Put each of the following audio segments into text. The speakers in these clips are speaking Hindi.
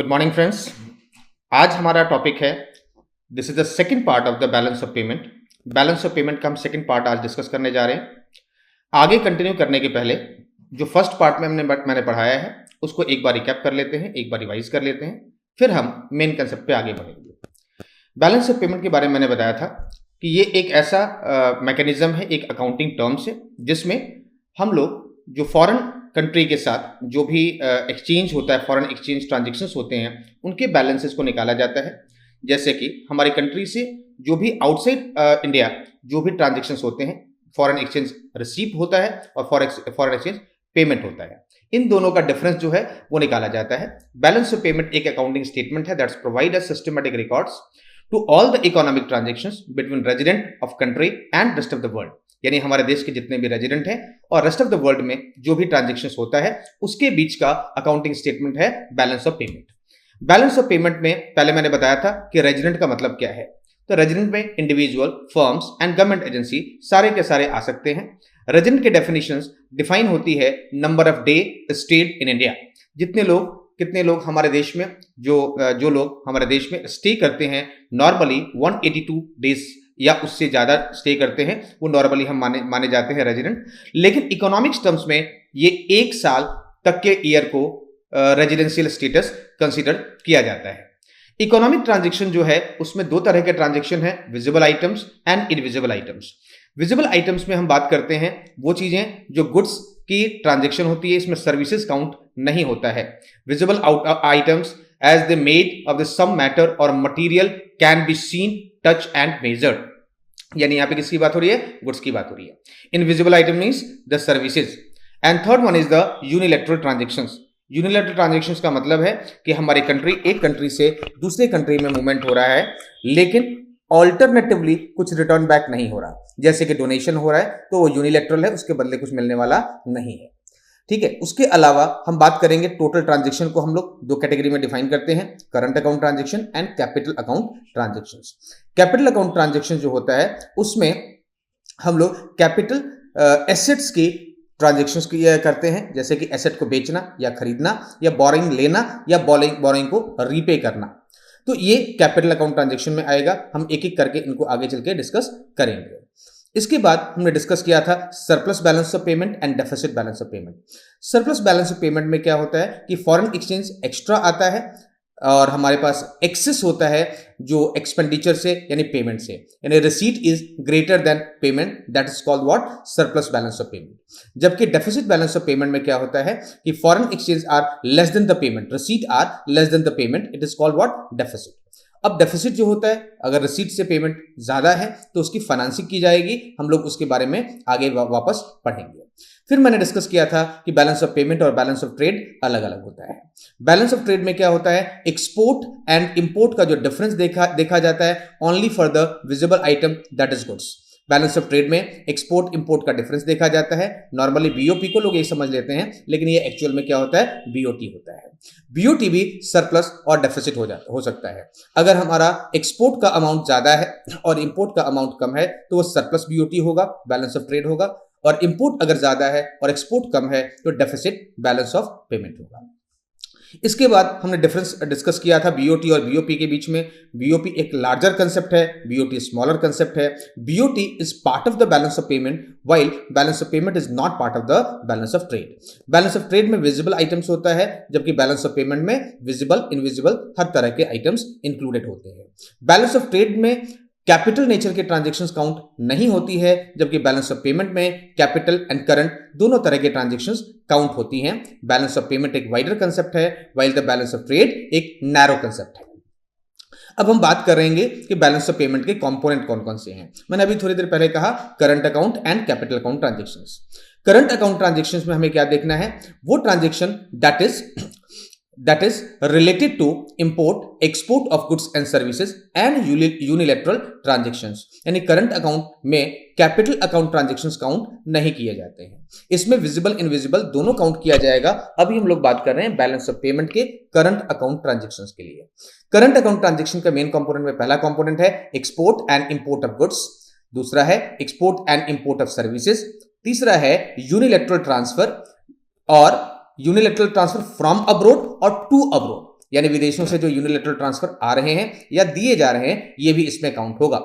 Good morning friends. आज हमारा टॉपिक है, this is the second part of the balance of payment. Balance of payment का हम सेकंड पार्ट आज डिस्कस करने जा रहे हैं। आगे कंटिन्यू करने के पहले जो फर्स्ट पार्ट में मैंने पढ़ाया है उसको एक बार रिकैप कर लेते हैं, एक बार रिवाइज कर लेते हैं, फिर हम मेन कंसेप्ट पे आगे बढ़ेंगे। बैलेंस ऑफ पेमेंट के बारे में मैंने बताया था कि ये एक ऐसा मैकेनिज्म है, एक अकाउंटिंग टर्म्स है जिसमें हम लोग जो फॉरेन कंट्री के साथ जो भी एक्सचेंज होता है, फॉरेन एक्सचेंज ट्रांजेक्शन्स होते हैं, उनके बैलेंसेस को निकाला जाता है। जैसे कि हमारी कंट्री से जो भी आउटसाइड इंडिया जो भी ट्रांजेक्शन्स होते हैं, फॉरेन एक्सचेंज रिसीप होता है और फॉरेन एक्सचेंज पेमेंट होता है। इन दोनों का डिफरेंस जो है वो निकाला जाता है। बैलेंस ऑफ पेमेंट एक अकाउंटिंग स्टेटमेंट है that's provide a systematic records to all the economic transactions between resident of country and rest of the world. यानी हमारे देश के जितने भी रेजिडेंट हैं और रेस्ट ऑफ द वर्ल्ड में जो भी ट्रांजेक्शंस होता है उसके बीच का अकाउंटिंग स्टेटमेंट है balance of payment. Balance of payment में पहले मैंने बताया था कि रेजिडेंट का मतलब क्या है। तो रेजिडेंट में individual, firms and government agency सारे के सारे आ सकते हैं। रेजिडेंट के डेफिनेशंस डिफाइन होती है number of day stayed in India. कितने लोग हमारे देश में जो लोग हमारे देश में स्टे करते हैं, नॉर्मली 182 डेज या उससे ज्यादा स्टे करते हैं, वो नॉर्मली हम माने जाते हैं रेजिडेंट। लेकिन इकोनॉमिक्स टर्म्स में ये 1 साल तक के ईयर को रेजिडेंशियल स्टेटस कंसीडर किया जाता है। इकोनॉमिक ट्रांजेक्शन जो है उसमें 2 तरह के ट्रांजेक्शन है, visible items and invisible items. Visible items में हम बात करते हैं वो चीजें जो गुड्स की ट्रांजेक्शन होती है, इसमें सर्विसेज काउंट नहीं होता है। Visible items as the made of the some matter और material can be seen, touch and measured. यानी यहां पे किसकी बात हो रही है? गुड्स की बात हो रही है। Invisible item means the services. And third one is the unilateral transactions. Unilateral transactions का मतलब है कि हमारी एक कंट्री से दूसरे कंट्री में मूवमेंट हो रहा है, लेकिन ऑल्टरनेटिवली कुछ रिटर्न बैक नहीं हो रहा। जैसे कि डोनेशन हो रहा है तो वो यूनिलैटरल है, उसके बदले कुछ मिलने वाला नहीं है। ठीक है। उसके अलावा हम बात करेंगे टोटल ट्रांजेक्शन को हम लोग 2 कैटेगरी में डिफाइन करते हैं, current account transaction and capital account transactions. Capital account transaction जो होता है उसमें हम लोग कैपिटल एसेट्स की ट्रांजेक्शंस करते हैं, जैसे कि एसेट को बेचना या खरीदना या बोरिंग लेना या बोरिंग को रीपे करना। तो ये कैपिटल अकाउंट ट्रांजेक्शन में आएगा। हम एक एक करके इनको आगे चल के डिस्कस करेंगे। इसके बाद हमने डिस्कस किया था surplus balance of payment and deficit balance of payment. Surplus balance of payment में क्या होता है कि फॉरेन एक्सचेंज एक्स्ट्रा आता है और हमारे पास एक्सेस होता है जो एक्सपेंडिचर से यानी पेमेंट से, यानी receipt is greater than payment, that is called what? Surplus balance of payment. जबकि डेफिसिट बैलेंस ऑफ पेमेंट में क्या होता है कि foreign exchange are less than the payment, receipt are less than the payment, it is called what? Deficit. अब डेफिसिट जो होता है, अगर रिसीट से पेमेंट ज्यादा है तो उसकी फाइनेंसिंग की जाएगी। हम लोग उसके बारे में आगे वापस पढ़ेंगे। फिर मैंने डिस्कस किया था कि बैलेंस ऑफ पेमेंट और बैलेंस ऑफ ट्रेड अलग अलग होता है। बैलेंस ऑफ ट्रेड में क्या होता है, एक्सपोर्ट एंड इंपोर्ट का जो डिफरेंस देखा जाता है only for the visible item that is goods. Balance of trade में एक्सपोर्ट इंपोर्ट का डिफरेंस देखा जाता है। नॉर्मली बीओपी को लोग ये समझ लेते हैं, लेकिन ये एक्चुअल में क्या होता है? बीओटी होता है। बीओटी भी सरप्लस और डेफिसिट हो सकता है। अगर हमारा एक्सपोर्ट का अमाउंट ज्यादा है और इंपोर्ट का अमाउंट कम है तो वो सरप्लस बीओटी होगा, बैलेंस ऑफ ट्रेड होगा। और इंपोर्ट अगर ज्यादा है और एक्सपोर्ट कम है तो डेफिसिट बैलेंस ऑफ पेमेंट होगा। इसके बाद हमने डिफरेंस डिस्कस किया था बीओटी और बीओपी के बीच में। बीओपी एक लार्जर कंसेप्ट है, बीओटी स्मॉलर कंसेप्ट है। BOT is part of the balance of payment while balance of payment is not part of the balance of trade. Balance of trade में विजिबल आइटम्स होता है, जबकि बैलेंस ऑफ पेमेंट में विजिबल, इनविजिबल हर तरह के आइटम्स इंक्लूडेड होते हैं। बैलेंस ऑफ ट्रेड में कैपिटल नेचर के ट्रांजेक्शंस काउंट नहीं होती है, जबकि बैलेंस ऑफ पेमेंट में कैपिटल एंड करंट दोनों तरह के ट्रांजेक्शंस काउंट होती हैं। बैलेंस ऑफ पेमेंट एक वाइडर कंसेप्ट है, while the balance of trade एक नैरो कंसेप्ट है। अब हम बात करेंगे कि बैलेंस ऑफ पेमेंट के कंपोनेंट कौन कौन से हैं। मैंने अभी थोड़ी देर पहले कहा current account and capital account transactions. Current account transactions में हमें क्या देखना है? वो transaction that is related to import, export of goods and services and unilateral transactions। यानी करंट अकाउंट में कैपिटल अकाउंट ट्रांजेक्शंस काउंट नहीं किए जाते हैं। इसमें विजिबल इनविजिबल दोनों काउंट किया जाएगा। अभी हम लोग बात कर रहे हैं बैलेंस ऑफ पेमेंट के करंट अकाउंट ट्रांजेक्शंस के लिए। करंट अकाउंट ट्रांजेक्शन का मेन कंपोनेंट में पहला कंपोनेंट है export and import of goods, दूसरा है export and import of services, तीसरा है यूनिलैटरल ट्रांसफर और यूनिलैटरल ट्रांसफर फ्रॉम अब्रोड और टू अब्रोड। यानी विदेशों से जो यूनिलैटरल ट्रांसफर आ रहे हैं या दिए जा रहे हैं, ये भी इसमें काउंट होगा।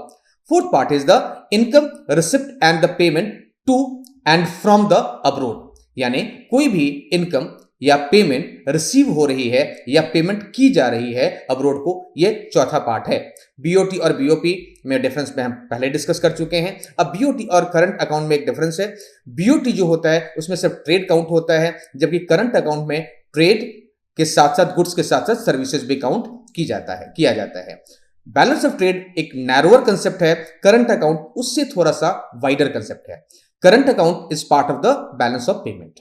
Fourth part is the income receipt and the payment to and from the abroad, यानी कोई भी इनकम या पेमेंट रिसीव हो रही है या पेमेंट की जा रही है अब्रोड को, ये चौथा पार्ट है। बीओटी और बीओपी में डिफरेंस में हम पहले डिस्कस कर चुके हैं। अब बीओटी और करंट अकाउंट में एक डिफरेंस है। बीओटी जो होता है उसमें सिर्फ ट्रेड काउंट होता है, जबकि करंट अकाउंट में ट्रेड के साथ साथ गुड्स के साथ साथ सर्विसेज भी काउंट किया जाता है। बैलेंस ऑफ ट्रेड एक नैरोअर कंसेप्ट है, करंट अकाउंट उससे थोड़ा सा वाइडर कंसेप्ट है। Current account is part of the balance of payment.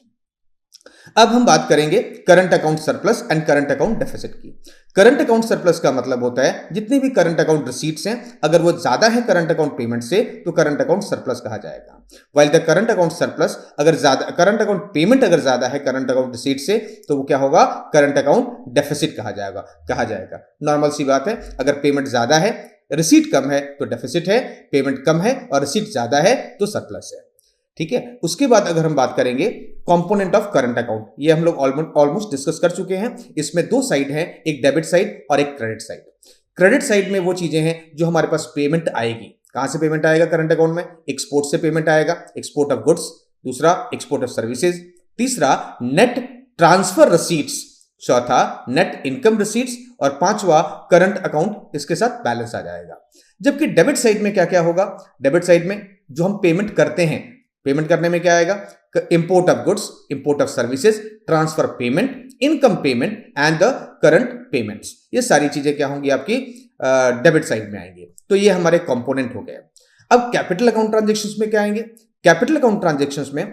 अब हम बात करेंगे current account surplus and current account deficit की। करंट अकाउंट सरप्लस का मतलब होता है जितने भी करंट अकाउंट रिसीट्स हैं, अगर वो ज्यादा है करंट अकाउंट पेमेंट से तो करंट अकाउंट सरप्लस कहा जाएगा। While the current account surplus, अगर ज्यादा करंट अकाउंट पेमेंट अगर ज्यादा है करंट अकाउंट रिसीट से, तो वो क्या होगा, करंट अकाउंट डेफिसिट कहा जाएगा। नॉर्मल सी बात है, अगर पेमेंट ज्यादा है रिसीट कम है तो डेफिसिट है, पेमेंट कम है और रिसीट ज्यादा है तो सरप्लस है। ठीक है। उसके बाद अगर हम बात करेंगे कंपोनेंट ऑफ करंट अकाउंट, ये हम लोग ऑलमोस्ट डिस्कस कर चुके हैं। इसमें दो साइड हैं, एक डेबिट साइड और एक क्रेडिट साइड। क्रेडिट साइड में वो चीजें हैं जो हमारे पास पेमेंट आएगी। कहां से पेमेंट आएगा करंट अकाउंट में? एक्सपोर्ट से पेमेंट आएगा, एक्सपोर्ट ऑफ गुड्स, दूसरा एक्सपोर्ट ऑफ सर्विसेज, तीसरा नेट ट्रांसफर रिसीट्स, चौथा नेट इनकम रिसीट्स और पांचवा करंट अकाउंट इसके साथ बैलेंस आ जाएगा। जबकि डेबिट साइड में क्या क्या होगा? डेबिट साइड में जो हम पेमेंट करते हैं, पेमेंट करने में क्या आएगा? Import of goods, import of services, transfer payment, income payment and the current payments, ये सारी चीजें क्या होंगी आपकी डेबिट साइड में आएंगी। तो ये हमारे कंपोनेंट हो गए। अब कैपिटल अकाउंट ट्रांजेक्शंस में क्या आएंगे? कैपिटल अकाउंट ट्रांजेक्शंस में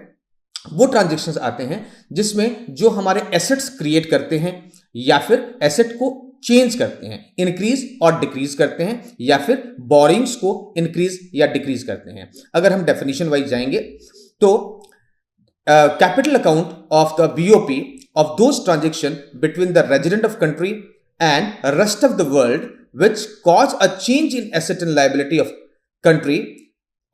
वो ट्रांजेक्शंस आते हैं जिसमें जो हमारे एसेट्स क्रिएट करते हैं या फिर एसेट को चेंज करते हैं, इंक्रीज और डिक्रीज करते हैं, या फिर बोरिंग्स को इंक्रीज या डिक्रीज करते हैं। अगर हम डेफिनेशन वाइज जाएंगे तो capital account of the BOP of those transaction between the resident of country and rest of the world which cause a change in asset and liability of country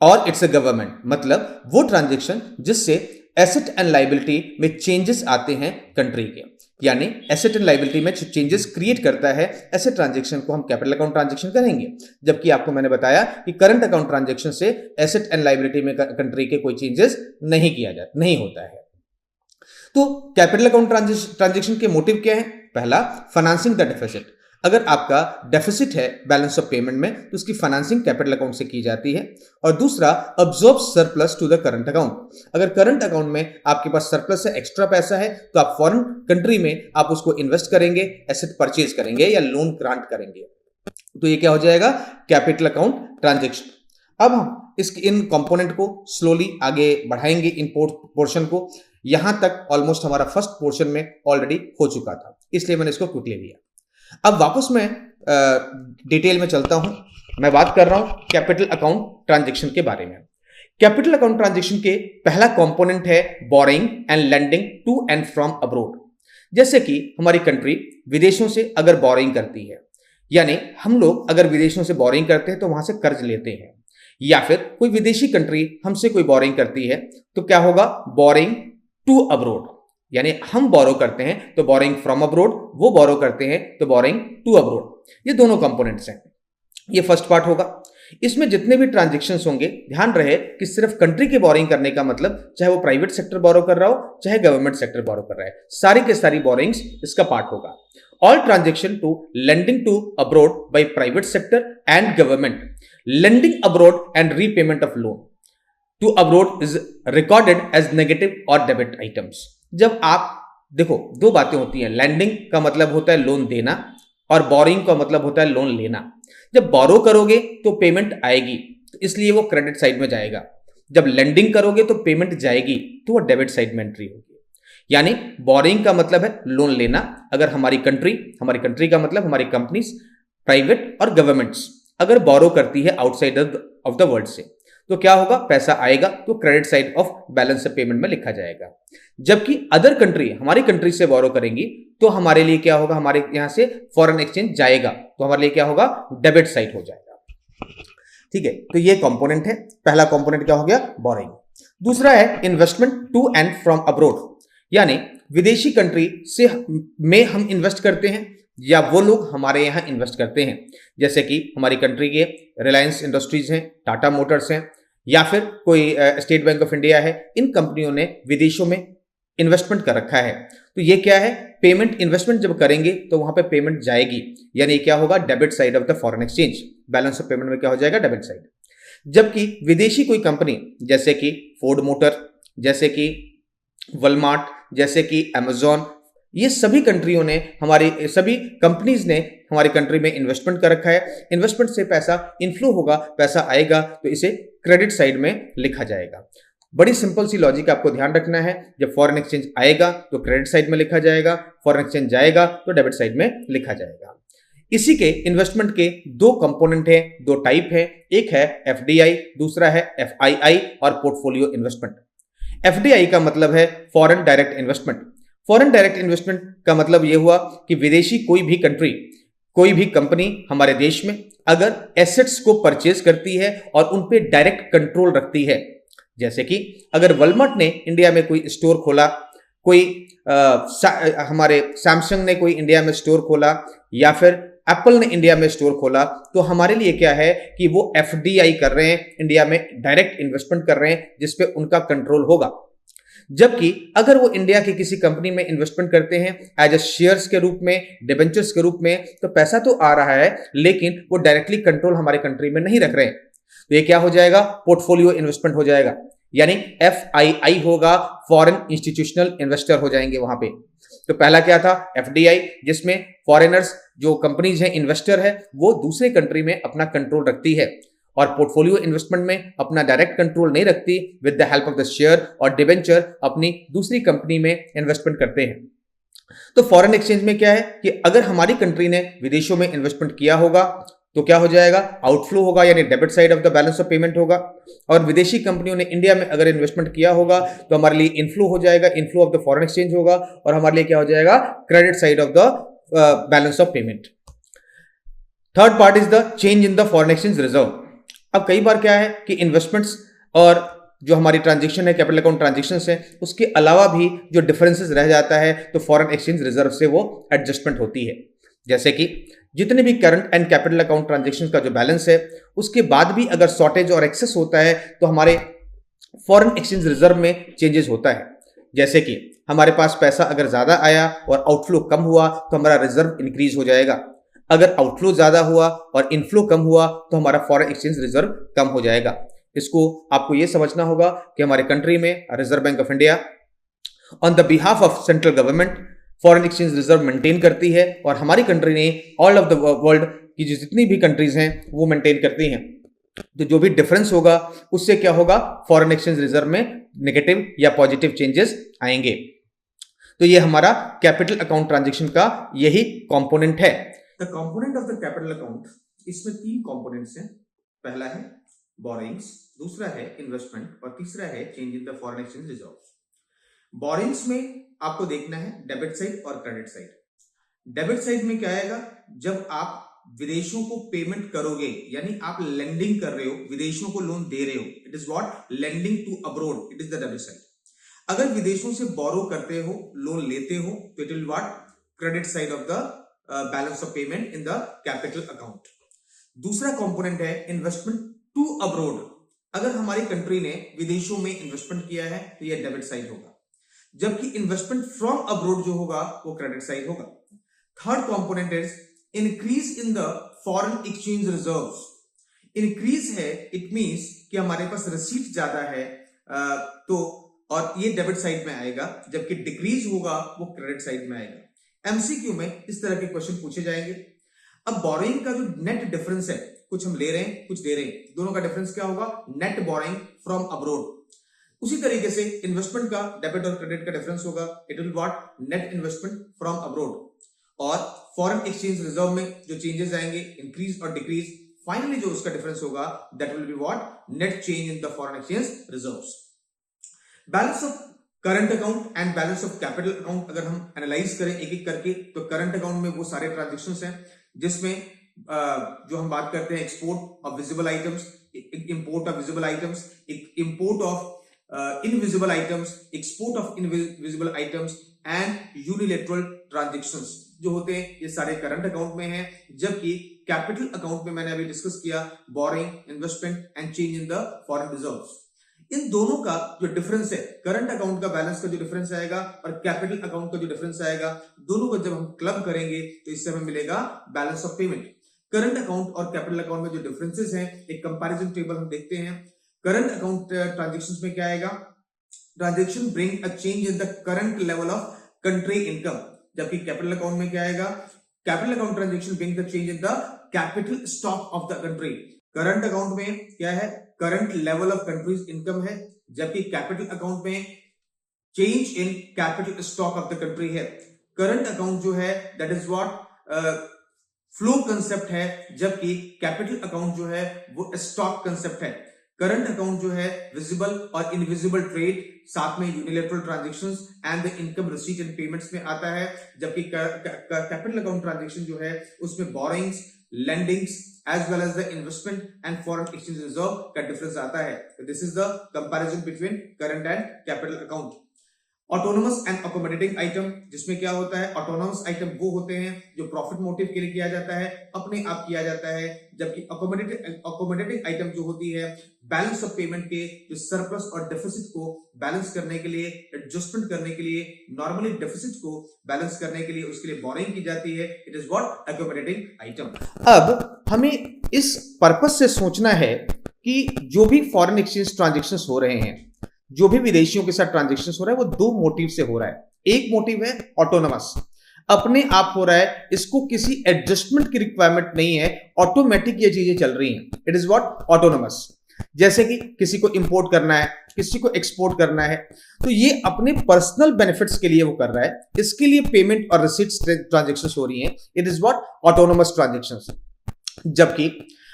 और इट्स अ गवर्नमेंट, मतलब वो ट्रांजेक्शन जिससे एसेट एंड लायबिलिटी में चेंजेस आते हैं कंट्री के, यानी एसेट एंड लायबिलिटी में चेंजेस क्रिएट करता है, ऐसे ट्रांजैक्शन को हम कैपिटल अकाउंट ट्रांजैक्शन करेंगे। जबकि आपको मैंने बताया कि करंट अकाउंट ट्रांजैक्शन से एसेट एंड लायबिलिटी में कंट्री के कोई चेंजेस नहीं होता है। तो कैपिटल अकाउंट ट्रांजैक्शन के मोटिव क्या है? पहला, फाइनेंसिंग द डेफिसिट। अगर आपका डेफिसिट है बैलेंस ऑफ पेमेंट में तो उसकी फाइनेंसिंग कैपिटल अकाउंट से की जाती है। और दूसरा, absorb surplus to the current account. अगर करंट अकाउंट में आपके पास सरप्लस है, एक्स्ट्रा पैसा है, तो आप फॉरेन कंट्री में आप उसको इन्वेस्ट करेंगे, एसेट परचेज करेंगे या लोन ग्रांट करेंगे, तो ये क्या हो जाएगा? Capital account transaction. अब हम इन कंपोनेंट को स्लोली आगे बढ़ाएंगे, इन पोर्शन को। यहां तक ऑलमोस्ट हमारा फर्स्ट पोर्शन में ऑलरेडी हो चुका था, इसलिए मैंने इसको क्विकली लिया। अब वापस मैं डिटेल में चलता हूं। मैं बात कर रहा हूं कैपिटल अकाउंट ट्रांजैक्शन के बारे में। कैपिटल अकाउंट ट्रांजैक्शन के पहला कंपोनेंट है borrowing and lending to and from abroad. जैसे कि हमारी कंट्री विदेशों से अगर बोरिंग करती है, यानी हम लोग अगर विदेशों से बोरिंग करते हैं तो वहां से कर्ज लेते हैं, या फिर कोई विदेशी कंट्री हमसे कोई बोरिंग करती है तो क्या होगा? बोरिंग टू अब्रोड, यानी हम बोरो करते हैं तो बोरिंग फ्रॉम अब्रोड, वो बोरो करते हैं तो बोरिंग टू अब्रोड। ये दोनों कंपोनेंट्स हैं। ये फर्स्ट पार्ट होगा। इसमें जितने भी ट्रांजैक्शंस होंगे, ध्यान रहे कि सिर्फ कंट्री के बोरिंग करने का मतलब चाहे वो प्राइवेट सेक्टर बोरो कर रहा हो चाहे गवर्नमेंट सेक्टर बोरो कर रहा है, सारी के सारी बोरिंग्स इसका पार्ट होगा। All transaction to lending to abroad by private sector and government, lending abroad and repayment of loan to abroad is recorded as negative और डेबिट आइटम्स। जब आप देखो, दो बातें होती हैं। लैंडिंग का मतलब होता है लोन देना और बोरिंग का मतलब होता है लोन लेना। जब बोरो करोगे तो पेमेंट आएगी, तो इसलिए वो क्रेडिट साइड में जाएगा। जब लेंडिंग करोगे तो पेमेंट जाएगी, तो वो डेबिट साइड में एंट्री होगी। यानी बोरिंग का मतलब है लोन लेना। अगर हमारी कंट्री का मतलब हमारी कंपनीज, प्राइवेट और गवर्नमेंट्स अगर बोरो करती है आउटसाइड ऑफ द वर्ल्ड से, तो क्या होगा? पैसा आएगा तो credit side of balance of payment में लिखा जाएगा। जबकि अदर कंट्री हमारी कंट्री से बोरो करेंगी तो हमारे लिए क्या होगा? हमारे यहां से फॉरेन एक्सचेंज जाएगा तो हमारे लिए क्या होगा? डेबिट साइड हो जाएगा। ठीक है, तो ये कंपोनेंट है। पहला कंपोनेंट क्या हो गया? बोरिंग। दूसरा है investment to and from abroad, यानी विदेशी कंट्री से में हम इन्वेस्ट करते हैं या वो लोग हमारे यहाँ इन्वेस्ट करते हैं, जैसे कि हमारी कंट्री के रिलायंस इंडस्ट्रीज हैं, टाटा मोटर्स हैं, या फिर कोई स्टेट बैंक ऑफ इंडिया है, इन कंपनियों ने विदेशों में इन्वेस्टमेंट कर रखा है। तो ये क्या है, पेमेंट इन्वेस्टमेंट जब करेंगे तो वहां पे पेमेंट जाएगी, यानी क्या होगा, debit side of the foreign exchange. Balance of payment में क्या हो जाएगा, डेबिट साइड। जबकि विदेशी कोई कंपनी जैसे कि फोर्ड मोटर, जैसे कि वॉलमार्ट, जैसे कि अमेजॉन, ये सभी कंट्रियों ने, हमारी सभी कंपनीज ने हमारी कंट्री में इन्वेस्टमेंट कर रखा है। इन्वेस्टमेंट से पैसा इनफ्लो होगा, पैसा आएगा तो इसे क्रेडिट साइड में लिखा जाएगा। बड़ी सिंपल सी लॉजिक आपको ध्यान रखना है, जब फॉरेन एक्सचेंज आएगा तो क्रेडिट साइड में लिखा जाएगा, फॉरेन एक्सचेंज जाएगा तो डेबिट साइड में लिखा जाएगा। इसी के इन्वेस्टमेंट के दो कंपोनेंट हैं, दो टाइप हैं, एक है एफडीआई, दूसरा है एफआईआई और पोर्टफोलियो इन्वेस्टमेंट। एफडीआई का मतलब है foreign direct investment. Foreign direct investment का मतलब यह हुआ कि विदेशी कोई भी कंट्री, कोई भी कंपनी हमारे देश में अगर एसेट्स को परचेज करती है और उन पे डायरेक्ट कंट्रोल रखती है, जैसे कि अगर वॉलमार्ट ने इंडिया में कोई स्टोर खोला, कोई हमारे सैमसंग ने कोई इंडिया में स्टोर खोला, या फिर एप्पल ने इंडिया में स्टोर खोला, तो हमारे लिए क्या है कि वो एफडीआई कर रहे हैं, इंडिया में डायरेक्ट इन्वेस्टमेंट कर रहे हैं जिसपे उनका कंट्रोल होगा। जबकि अगर वो इंडिया की किसी कंपनी में इन्वेस्टमेंट करते हैं एज ए शेयर्स के रूप में, डिबेंचर्स के रूप में, तो पैसा तो आ रहा है लेकिन वो डायरेक्टली कंट्रोल हमारे कंट्री में नहीं रख रहे हैं, तो ये क्या हो जाएगा, पोर्टफोलियो इन्वेस्टमेंट हो जाएगा, यानी एफआईआई होगा, फॉरेन इंस्टीट्यूशनल इन्वेस्टर हो जाएंगे वहां पे। तो पहला क्या था, एफडीआई, जिसमें फॉरेनर्स जो कंपनीज हैं, इन्वेस्टर है, वो दूसरे कंट्री में अपना कंट्रोल रखती है, और पोर्टफोलियो इन्वेस्टमेंट में अपना डायरेक्ट कंट्रोल नहीं रखती, with the help of the share और डिबेंचर अपनी दूसरी कंपनी में इन्वेस्टमेंट करते हैं। तो फॉरेन एक्सचेंज में क्या है कि अगर हमारी कंट्री ने विदेशों में इन्वेस्टमेंट किया होगा तो क्या हो जाएगा, आउटफ्लो होगा, यानी debit side of the balance of payment होगा, और विदेशी कंपनियों ने इंडिया में अगर इन्वेस्टमेंट किया होगा तो हमारे लिए इनफ्लो हो जाएगा, inflow of the foreign exchange होगा, और हमारे लिए क्या हो जाएगा, credit side of the balance of payment. Third part is the change in the foreign exchange reserve. अब कई बार क्या है कि इन्वेस्टमेंट्स और जो हमारी ट्रांजेक्शन है, कैपिटल अकाउंट ट्रांजेक्शन है, उसके अलावा भी जो डिफरेंसेस रह जाता है तो फॉरेन एक्सचेंज रिजर्व से वो एडजस्टमेंट होती है। जैसे कि जितने भी current and capital account transaction का जो बैलेंस है, उसके बाद भी अगर शॉर्टेज और एक्सेस होता है तो हमारे फॉरेन एक्सचेंज रिजर्व में चेंजेस होता है। जैसे कि हमारे पास पैसा अगर ज्यादा आया और आउटफ्लो कम हुआ तो हमारा रिजर्व इंक्रीज हो जाएगा, अगर आउटफ्लो ज्यादा हुआ और इनफ्लो कम हुआ तो हमारा फॉरेन एक्सचेंज रिजर्व कम हो जाएगा। इसको आपको यह समझना होगा कि हमारे कंट्री में reserve bank of India on the behalf of central government foreign exchange reserve maintain करती है, और हमारी कंट्री ने ऑल ऑफ द वर्ल्ड की जितनी भी कंट्रीज हैं वो मेंटेन करती हैं। तो जो भी डिफरेंस होगा उससे क्या होगा, फॉरेन एक्सचेंज रिजर्व में नेगेटिव या पॉजिटिव चेंजेस आएंगे। तो ये हमारा कैपिटल अकाउंट ट्रांजेक्शन का यही कंपोनेंट है। The component of the capital account, इसमें तीन कंपोनेंट्स हैं। पहला है बोरिंग्स, दूसरा है इन्वेस्टमेंट, और तीसरा है change in the foreign exchange reserve. Borings में आपको देखना है डेबिट साइड और क्रेडिट साइड। डेबिट साइड में क्या आएगा, जब आप विदेशों को पेमेंट करोगे, यानी आप लेंडिंग कर रहे हो, विदेशों को लोन दे रहे हो, it is what, lending to abroad, it is the debit side. अगर विदेशों से बोरो करते हो, लोन लेते हो, तो it will what, credit side of the balance of payment in the capital account. दूसरा कंपोनेंट है इन्वेस्टमेंट टू अब्रोड। अगर हमारी कंट्री ने विदेशों में इन्वेस्टमेंट किया है तो यह डेबिट साइड होगा, जबकि इन्वेस्टमेंट फ्रॉम अब्रोड जो होगा वो क्रेडिट साइड होगा। Third component is increase in the foreign exchange reserves. Increase है, इट मींस कि हमारे पास रिसीट ज्यादा है, तो और ये डेबिट साइड में आएगा, जबकि डिक्रीज होगा वो क्रेडिट साइड में आएगा। एमसीक्यू में इस तरह के क्वेश्चन पूछे जाएंगे। अब बोरोइंग का जो नेट डिफरेंस है, कुछ हम ले रहे हैं कुछ दे रहे हैं, दोनों का डिफरेंस क्या होगा, नेट बोरोइंग फ्रॉम अब्रोड। उसी तरीके से इन्वेस्टमेंट का डेबिट और क्रेडिट का डिफरेंस होगा, it will what, net investment from abroad. और फॉरेन एक्सचेंज रिजर्व में जो चेंजेस आएंगे, इंक्रीज और डिक्रीज, फाइनली जो उसका डिफरेंस होगा that will be what, net change in the foreign exchange reserves. Balance of current account and balance of capital account अगर हम एनालाइज करें एक एक करके, तो करंट अकाउंट में वो सारे ट्रांजेक्शंस हैं जिसमें जो हम बात करते हैं export of visible items, import of visible items, import of invisible items, export of invisible items and unilateral transactions, जो होते हैं ये सारे करंट अकाउंट में हैं, जबकि कैपिटल अकाउंट में मैंने अभी डिस्कस किया borrowing, investment and change in the foreign reserves. इन दोनों का जो डिफरेंस है, करंट अकाउंट का बैलेंस का जो डिफरेंस आएगा और कैपिटल अकाउंट का जो डिफरेंस आएगा, दोनों को जब हम क्लब करेंगे तो इससे हमें मिलेगा balance of payment. Current account और कैपिटल अकाउंट में जो डिफरेंसेस हैं, एक कंपैरिजन टेबल हम देखते हैं। करंट अकाउंट ट्रांजैक्शंस में क्या आएगा, transaction bring a change in the current level of country income, जबकि कैपिटल अकाउंट में क्या आएगा, capital account transaction bring the change in the capital stock of the country. Current account में क्या है, current level of countries income है, जबकि कैपिटल अकाउंट में change in capital stock of the country है। करंट अकाउंट जो है that is what flow concept है, जबकि कैपिटल अकाउंट जो है वो स्टॉक कंसेप्ट है। करंट अकाउंट जो है विजिबल और इनविजिबल ट्रेड, साथ में unilateral transactions and the income receipt and payments में आता है, जबकि कैपिटल अकाउंट ट्रांजैक्शन जो है उसमें borrowings, lendings as well as the investment and foreign exchange reserve का डिफरेंस आता है। This is the comparison between current and capital account. Autonomous and accommodating item, जिसमें क्या होता है, ऑटोनोमस आइटम वो होते हैं जो प्रॉफिट मोटिव के लिए किया जाता है, अपने आप किया जाता है, जबकि अकोमोडेटिंग आइटम जो होती है बैलेंस ऑफ पेमेंट के जो सरप्लस और डेफिसिट को बैलेंस करने के लिए, एडजस्टमेंट करने के लिए, नॉर्मली डेफिसिट को बैलेंस करने के लिए उसके लिए बोरिंग की जाती है। It is what accommodating item. अब हमें इस पर्पस से सोचना है कि जो भी फॉरेन एक्सचेंज ट्रांजैक्शंस हो रहे हैं, जो भी विदेशियों के साथ ट्रांजैक्शन हो रहा है, वो दो मोटिव से हो रहा है। एक मोटिव है ऑटोनोमस, अपने आप हो रहा है, इसको किसी एडजस्टमेंट की रिक्वायरमेंट नहीं है, ऑटोमेटिक ये चीजें चल रही हैं। It is what autonomous. जैसे कि किसी को इंपोर्ट करना है, किसी को एक्सपोर्ट करना है, तो ये अपने पर्सनल बेनिफिट्स के लिए वो कर रहा है, इसके लिए पेमेंट और रिसीट्स ट्रांजैक्शंस हो रही हैं। It is what autonomous transactions. जबकि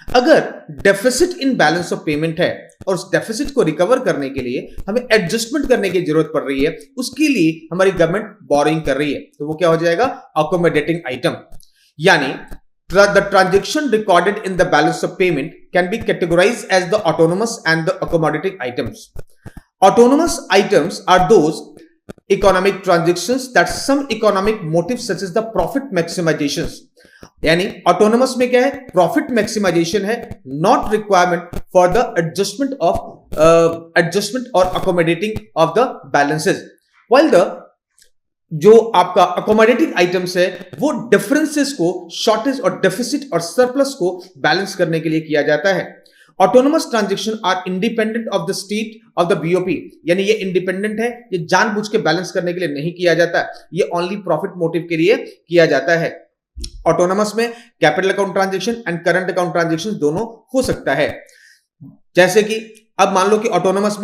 अगर deficit in balance of payment है और उस डेफिसिट को रिकवर करने के लिए हमें एडजस्टमेंट करने की जरूरत पड़ रही है, उसके लिए हमारी गवर्नमेंट बोरिंग कर रही है, तो वो क्या हो जाएगा, अकोमोडेटिंग आइटम। यानी the transaction recorded in the balance of payment can be categorized as the autonomous and the accommodating items. Autonomous items are those economic transactions that some economic motives such as the profit maximizations, यानी ऑटोनोमस में क्या है, प्रॉफिट मैक्सिमाइजेशन है, not requirement for the adjustment और accommodating of the balances. While the जो आपका अकोमोडेटिंग आइटम्स है वो डिफरेंसेस को, शॉर्टेज और डेफिसिट और सरप्लस को बैलेंस करने के लिए किया जाता है। Autonomous transaction are independent of the state of the BOP, यानी ये इंडिपेंडेंट है, ये जानबूझ के बैलेंस करने के लिए नहीं किया जाता, ये ओनली प्रॉफिट मोटिव के लिए किया जाता है। ऑटोनोमस में capital account transaction and current account transaction दोनों हो सकता है। जैसे कि अब मान लो कि ऑटोनोमस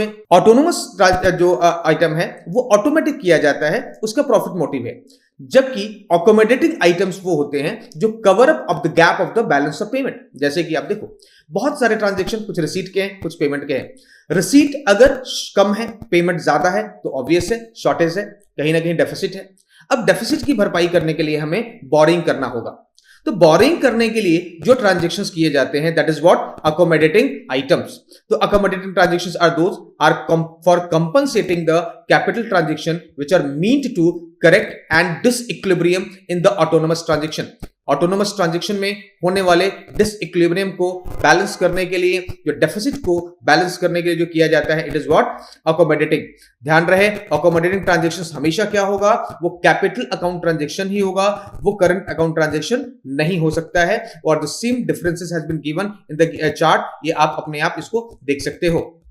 जो आइटम है वो ऑटोमेटिक किया जाता है, उसका प्रॉफिट मोटिव है, जबकि अकोमोडेटिंग आइटम्स वो होते हैं जो cover up of the gap of the balance of payment. जैसे कि आप देखो बहुत सारे ट्रांजैक्शन, कुछ रिसीट के हैं, कुछ पेमेंट के हैं। रिसीट अगर कम है, पेमेंट ज्यादा है, तो ऑब्वियस है शॉर्टेज है, कहीं ना कहीं डेफिसिट है। अब डेफिसिट की भरपाई करने के लिए हमें बोरिंग करना होगा, तो बोरिंग करने के लिए जो ट्रांजैक्शंस किए जाते हैं that is what accommodating items. तो accommodating transactions are those are for compensating the capital transaction which are meant to correct and disequilibrium in the autonomous transaction. Autonomous transaction में होने वाले डिसइक्विलिब्रियम को बैलेंस करने के लिए, जो डेफिसिट को बैलेंस करने के लिए जो किया जाता है, इट इज व्हाट अकोमोडेटिंग। ध्यान रहे अकोमोडेटिंग ट्रांजैक्शंस हमेशा क्या होगा, वो कैपिटल अकाउंट ट्रांजैक्शन ही होगा, वो करंट अकाउंट ट्रांजैक्शन नहीं हो सकता है। और the same differences has been given in the chart, ये आप अपने आप इसको देख सकते हो।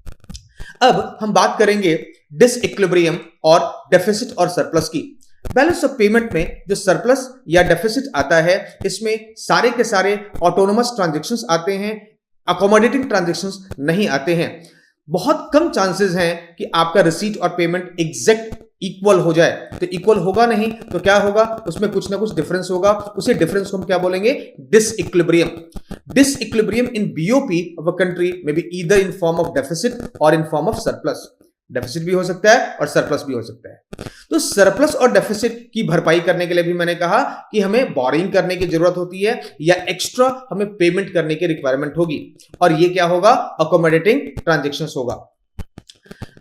अब हम बात करेंगे डिसइक्विलिब्रियम और डेफिसिट और सरप्लस की। बैलेंस ऑफ पेमेंट में जो सरप्लस या डेफिसिट आता है, इसमें सारे के सारे ऑटोनोमस ट्रांजैक्शंस आते हैं, अकोमोडेटिंग ट्रांजैक्शंस नहीं आते हैं। बहुत कम चांसेस हैं कि आपका रिसीट और पेमेंट एग्जैक्ट इक्वल हो जाए, तो इक्वल होगा नहीं तो क्या होगा, उसमें कुछ ना कुछ डिफरेंस होगा, उसे डिफरेंस को हम क्या बोलेंगे, disequilibrium. Disequilibrium in BOP of a country में be either in form of deficit or in form of surplus. Deficit भी हो सकता है और सरप्लस भी हो सकता है। तो सरप्लस और डेफिसिट की भरपाई करने के लिए भी मैंने कहा कि हमें बोरिंग करने की जरूरत होती है या एक्स्ट्रा हमें पेमेंट करने की रिक्वायरमेंट होगी, और ये क्या होगा, अकोमोडेटिंग ट्रांजैक्शंस होगा।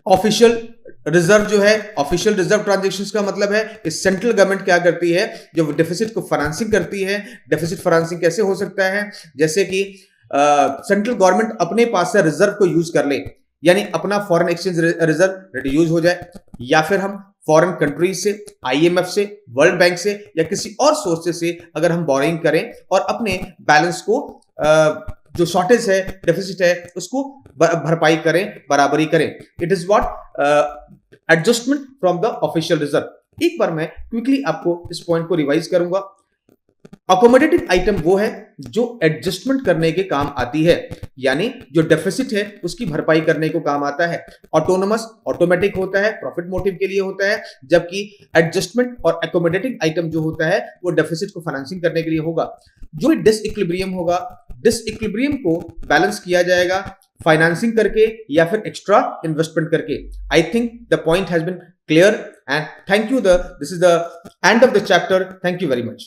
ऑफिशियल रिजर्व जो है ऑफिशियल रिजर्व ट्रांजैक्शंस का मतलब है कि सेंट्रल गवर्नमेंट क्या करती है, जो डेफिसिट को फाइनेंसिंग करती है। डेफिसिट फाइनेंसिंग कैसे हो सकता है, जैसे कि सेंट्रल गवर्नमेंट अपने पास से रिजर्व को यूज कर ले, यानी अपना फॉरेन एक्सचेंज रिजर्व रिड्यूस हो जाए, या फिर हम फॉरेन कंट्रीज से, आईएमएफ से, वर्ल्ड बैंक से या किसी और सोर्सेस से अगर हम बोरिंग करें और अपने बैलेंस को जो शॉर्टेज है, डेफिसिट है, उसको भरपाई करें, बराबरी करें। It is what adjustment from the official reserve. एक बार मैं क्विकली आपको इस पॉइंट को रिवाइज करूंगा। अकोमोडेटिव आइटम वो है जो एडजस्टमेंट करने के काम आती है, यानी जो डेफिसिट है उसकी भरपाई करने को काम आता है। ऑटोनोमस ऑटोमेटिक होता है, प्रॉफिट मोटिव के लिए होता है, जबकि एडजस्टमेंट और अकोमोडेटिव आइटम जो होता है वो डेफिसिट को फाइनेंसिंग करने के लिए होगा। जो डिसइक्विलिब्रियम होगा, डिसइक्विलिब्रियम को बैलेंस किया जाएगा फाइनेंसिंग करके या फिर एक्स्ट्रा इन्वेस्टमेंट करके। I think the point has been clear and thank you. This is the end of the chapter. Thank you very much.